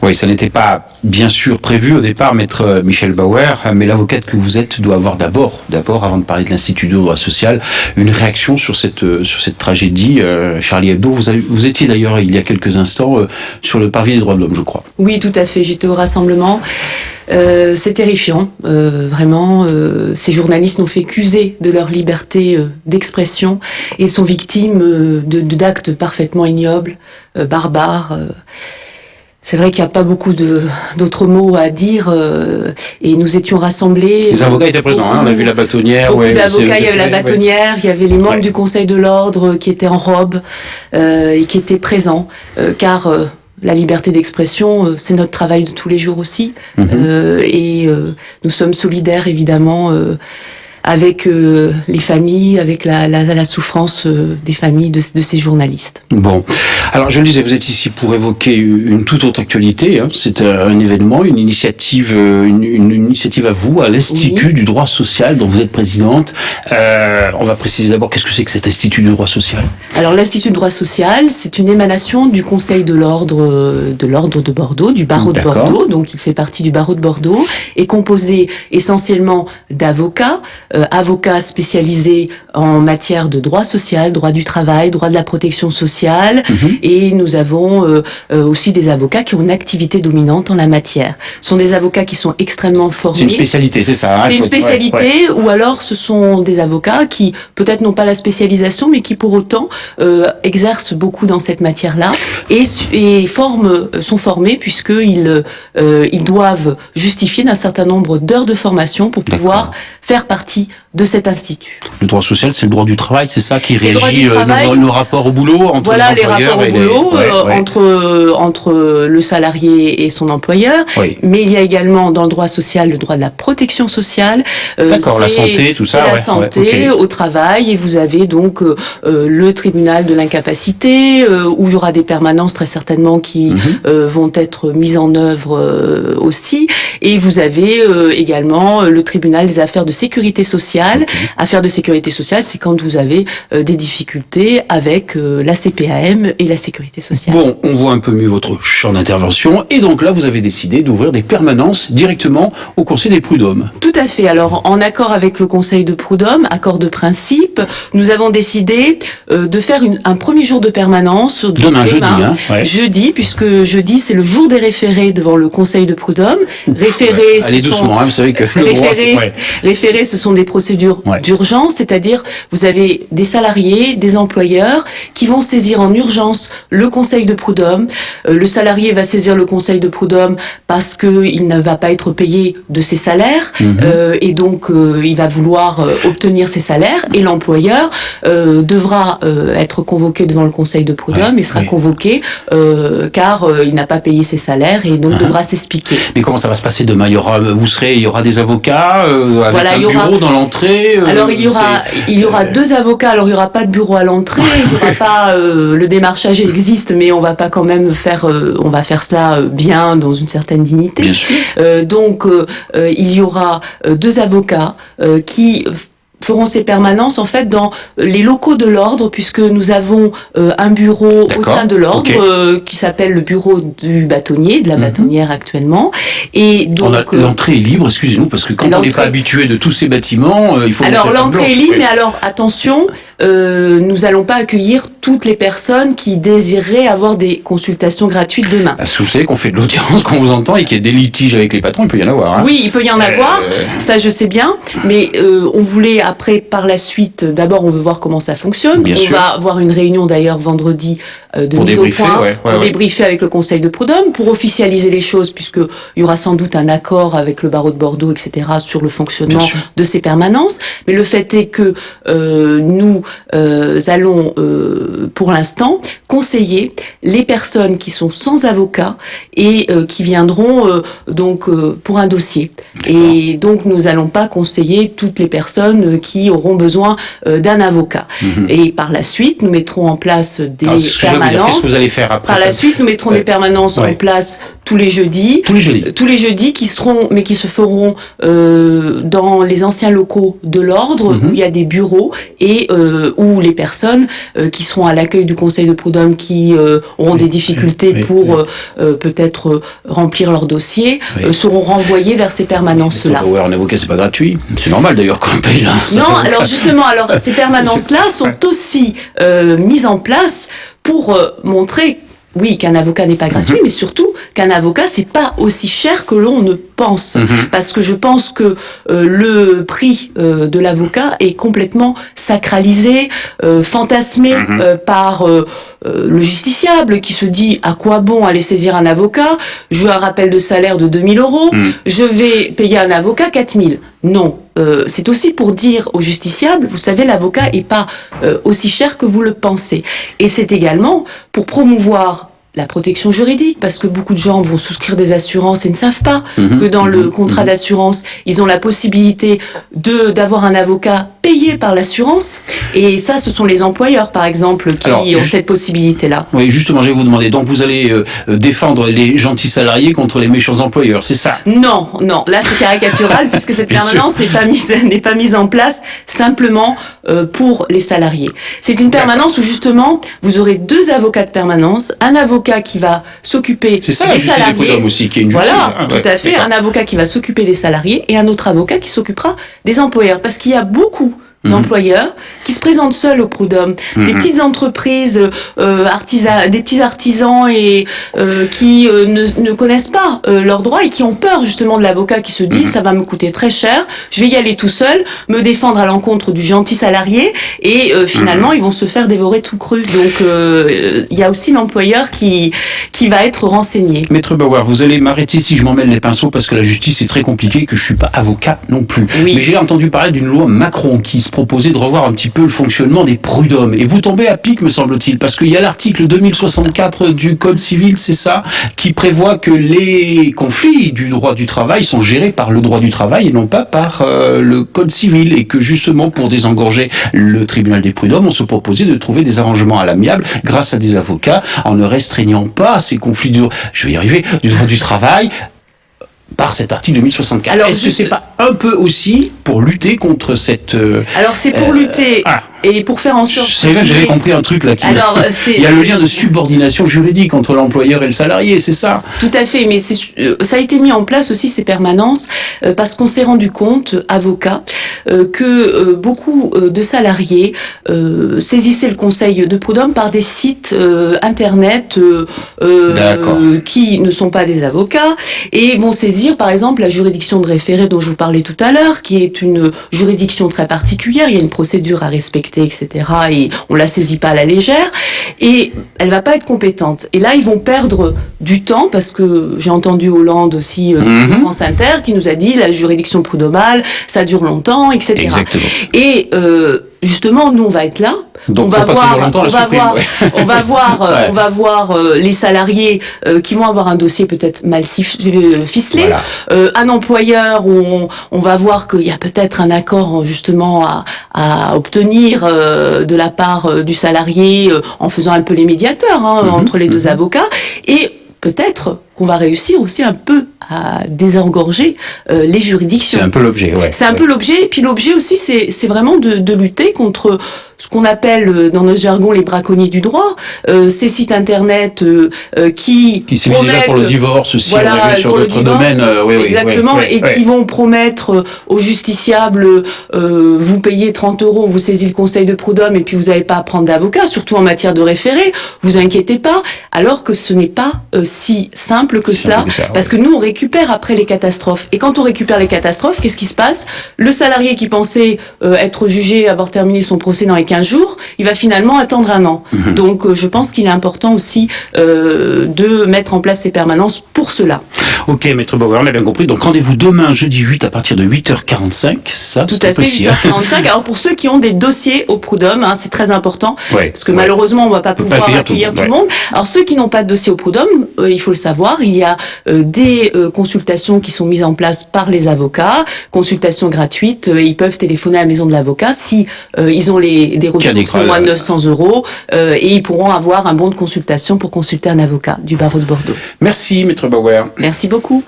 Oui, ça n'était pas bien sûr prévu au départ, maître Michel Bauer, mais l'avocate que vous êtes doit avoir d'abord, avant de parler de l'Institut de droit social, une réaction sur cette tragédie. Charlie Hebdo, vous étiez d'ailleurs il y a quelques instants sur le parvis des droits de l'homme, je crois. Oui, tout à fait, j'étais au rassemblement. C'est terrifiant, vraiment. Ces journalistes n'ont fait qu'user de leur liberté d'expression et sont victimes d'actes parfaitement ignobles, barbares. C'est vrai qu'il n'y a pas beaucoup d'autres mots à dire, et nous étions rassemblés. Les avocats étaient présents, on a vu la bâtonnière. Beaucoup d'avocats, il y avait la bâtonnière, il y avait les membres du Conseil de l'ordre qui étaient en robe et qui étaient présents, car la liberté d'expression, c'est notre travail de tous les jours aussi, et nous sommes solidaires évidemment avec les familles, avec la souffrance des familles de ces journalistes. Bon, alors je le disais, vous êtes ici pour évoquer une toute autre actualité. C'est un événement, une initiative à vous, à l'Institut du droit social dont vous êtes présidente. On va préciser d'abord qu'est-ce que c'est que cet Institut du droit social. Alors l'Institut du droit social, c'est une émanation du Conseil de l'ordre de Bordeaux, du barreau de Bordeaux. Donc il fait partie du barreau de Bordeaux, est composé essentiellement d'avocats. Avocats spécialisés en matière de droit social, droit du travail, droit de la protection sociale, et nous avons aussi des avocats qui ont une activité dominante en la matière. Ce sont des avocats qui sont extrêmement formés. C'est une spécialité, c'est ça. C'est une spécialité, ou alors ce sont des avocats qui peut-être n'ont pas la spécialisation, mais qui pour autant exercent beaucoup dans cette matière-là et sont formés puisqu'ils doivent justifier d'un certain nombre d'heures de formation pour pouvoir faire partie de cet institut. Le droit social, c'est le droit du travail, c'est ça qui régit nos rapports au boulot entre les employeurs et entre le salarié et son employeur. Oui. Mais il y a également dans le droit social le droit de la protection sociale. La santé, tout ça. La santé au travail, et vous avez donc le tribunal de l'incapacité où il y aura des permanences très certainement qui vont être mises en œuvre aussi. Et vous avez également le tribunal des affaires de sécurité sociale. Affaires de sécurité sociale, c'est quand vous avez des difficultés avec la CPAM et la sécurité sociale. Bon, on voit un peu mieux votre champ d'intervention, et donc là, vous avez décidé d'ouvrir des permanences directement au Conseil des prud'hommes. Tout à fait. Alors, en accord avec le Conseil de prud'hommes, accord de principe, nous avons décidé de faire un premier jour de permanence. Demain, jeudi, puisque jeudi, c'est le jour des référés devant le Conseil de prud'hommes. Référés, allez doucement, vous savez que le droit, référés, ce sont des procédures d'urgence, c'est-à-dire vous avez des salariés, des employeurs qui vont saisir en urgence le Conseil de prud'hommes. Le salarié va saisir le Conseil de prud'hommes parce que il ne va pas être payé de ses salaires et donc il va vouloir obtenir ses salaires, et l'employeur devra être convoqué devant le Conseil de prud'hommes et sera convoqué car il n'a pas payé ses salaires et donc devra s'expliquer. Mais comment ça va se passer demain? Il y aura des avocats avec un bureau dans l'entrée. Alors il y aura deux avocats. Alors il y aura pas de bureau à l'entrée, il y aura pas le démarchage existe, mais on va pas quand même on va faire cela bien dans une certaine dignité. Bien sûr. Donc il y aura deux avocats qui feront ces permanences en fait dans les locaux de l'ordre, puisque nous avons un bureau au sein de l'ordre qui s'appelle le bureau du bâtonnier, de la bâtonnière actuellement. Et donc l'entrée est libre, excusez-nous, parce que quand on n'est pas habitué de tous ces bâtiments, il faut. Alors l'entrée est libre, mais alors attention, nous allons pas accueillir toutes les personnes qui désireraient avoir des consultations gratuites demain. Parce que vous savez qu'on fait de l'audience, qu'on vous entend, et qu'il y a des litiges avec les patrons, il peut y en avoir. Oui, il peut y en avoir, ça je sais bien, mais on voulait après, par la suite, d'abord on veut voir comment ça fonctionne. On va avoir une réunion d'ailleurs vendredi de mise au point, pour débriefer avec le Conseil de prud'hommes, pour officialiser les choses, puisque il y aura sans doute un accord avec le barreau de Bordeaux, etc., sur le fonctionnement de ces permanences. Mais le fait est que nous allons, pour l'instant, conseiller les personnes qui sont sans avocat et qui viendront pour un dossier. Et donc nous allons pas conseiller toutes les personnes qui auront besoin d'un avocat. Et par la suite, nous mettrons en place des permanences. Qu'est-ce que vous allez faire après? Par la suite, nous mettrons des permanences en place tous les jeudis, qui se feront dans les anciens locaux de l'ordre, où il y a des bureaux et où les personnes qui seront à l'accueil du conseil de prud'homme, qui auront des difficultés pour peut-être remplir leur dossier, seront renvoyés vers ces permanences-là. Un avocat, c'est pas gratuit. C'est normal d'ailleurs qu'on paye là. Non, alors justement, ces permanences-là sont aussi mises en place pour montrer, oui, qu'un avocat n'est pas gratuit, mais surtout qu'un avocat, c'est pas aussi cher que l'on ne pense. Parce que je pense que le prix de l'avocat est complètement sacralisé, fantasmé par le justiciable qui se dit à quoi bon aller saisir un avocat, je veux un rappel de salaire de 2 000 €, je vais payer un avocat 4 000. Non, c'est aussi pour dire au justiciable, vous savez, l'avocat est pas aussi cher que vous le pensez. Et c'est également pour promouvoir la protection juridique, parce que beaucoup de gens vont souscrire des assurances et ne savent pas que dans le contrat d'assurance, ils ont la possibilité d'avoir un avocat payé par l'assurance. Et ça, ce sont les employeurs, par exemple, qui ont cette possibilité-là. Oui, justement, je vais vous demander. Donc, vous allez défendre les gentils salariés contre les méchants employeurs, c'est ça? Non, là, c'est caricatural, puisque cette permanence n'est pas mise en place simplement pour les salariés. C'est une permanence où, justement, vous aurez 2 avocats de permanence, un avocat qui va s'occuper des salariés, aussi, qui est une tout à fait, un avocat qui va s'occuper des salariés et un autre avocat qui s'occupera des employeurs, parce qu'il y a beaucoup d'employeurs qui se présentent seuls au prud'homme, des petites entreprises, des petits artisans et qui ne connaissent pas leurs droits et qui ont peur justement de l'avocat, qui se dit ça va me coûter très cher, je vais y aller tout seul, me défendre à l'encontre du gentil salarié et finalement ils vont se faire dévorer tout cru. Donc il y a aussi l'employeur qui va être renseigné. Maître Bauer, vous allez m'arrêter si je m'emmêle les pinceaux parce que la justice est très compliquée, que je suis pas avocat non plus. Oui. Mais j'ai entendu parler d'une loi Macron qui se proposait de revoir un petit peu le fonctionnement des prud'hommes. Et vous tombez à pic, me semble-t-il, parce qu'il y a l'article 2064 du Code civil, c'est ça, qui prévoit que les conflits du droit du travail sont gérés par le droit du travail et non pas par le Code civil. Et que justement, pour désengorger le tribunal des prud'hommes, on se proposait de trouver des arrangements à l'amiable grâce à des avocats en ne restreignant pas ces conflits du droit du travail par cet article 2064. Alors, est-ce que c'est pas un peu aussi pour lutter contre cette... Alors c'est pour lutter et pour faire en sorte... C'est vrai que j'avais compris un truc là. Il y a le lien de subordination juridique entre l'employeur et le salarié, c'est ça? Tout à fait, mais ça a été mis en place aussi, ces permanences, parce qu'on s'est rendu compte, avocats, que beaucoup de salariés saisissaient le conseil de prud'homme par des sites internet qui ne sont pas des avocats et vont saisir par exemple la juridiction de référé dont je vous parlais tout à l'heure, qui est une juridiction très particulière, il y a une procédure à respecter, etc. et on la saisit pas à la légère et elle va pas être compétente. Et là ils vont perdre du temps parce que j'ai entendu Hollande aussi France Inter qui nous a dit la juridiction prud'homale ça dure longtemps, etc. Exactement. Et justement, nous on va être là. Donc, on va voir les salariés qui vont avoir un dossier peut-être mal ficelé, un employeur où on va voir qu'il y a peut-être un accord justement à obtenir de la part du salarié en faisant un peu les médiateurs entre les deux avocats et peut-être qu'on va réussir aussi un peu à désengorger les juridictions. C'est un peu l'objet, C'est un peu l'objet, et puis l'objet aussi, c'est vraiment de lutter contre ce qu'on appelle dans notre jargon les braconniers du droit, ces sites internet qui promettent déjà pour le divorce aussi, on a vu sur d'autres domaines, exactement, qui vont promettre aux justiciables vous payez 30 €, vous saisissez le conseil de prud'homme et puis vous n'avez pas à prendre d'avocat, surtout en matière de référé, vous inquiétez pas, alors que ce n'est pas si simple que cela, parce que nous on récupère après les catastrophes, et quand on récupère les catastrophes, qu'est-ce qui se passe? Le salarié qui pensait être jugé, avoir terminé son procès dans les 15 jours, il va finalement attendre 1 an. Donc je pense qu'il est important aussi de mettre en place ces permanences pour cela. Ok, Maître Bauer, on a bien compris. Donc rendez-vous demain, jeudi 8, à partir de 8h45, c'est ça? Tout à fait, 8h45. Alors pour ceux qui ont des dossiers au prud'homme, c'est très important, parce que malheureusement on ne va pas pouvoir accueillir tout le monde. Alors ceux qui n'ont pas de dossier au prud'homme, il faut le savoir, voir. Il y a des consultations qui sont mises en place par les avocats, consultations gratuites. Ils peuvent téléphoner à la maison de l'avocat si ils ont des ressources de moins de 900 €, et ils pourront avoir un bon de consultation pour consulter un avocat du barreau de Bordeaux. Merci, Maître Bauer. Merci beaucoup.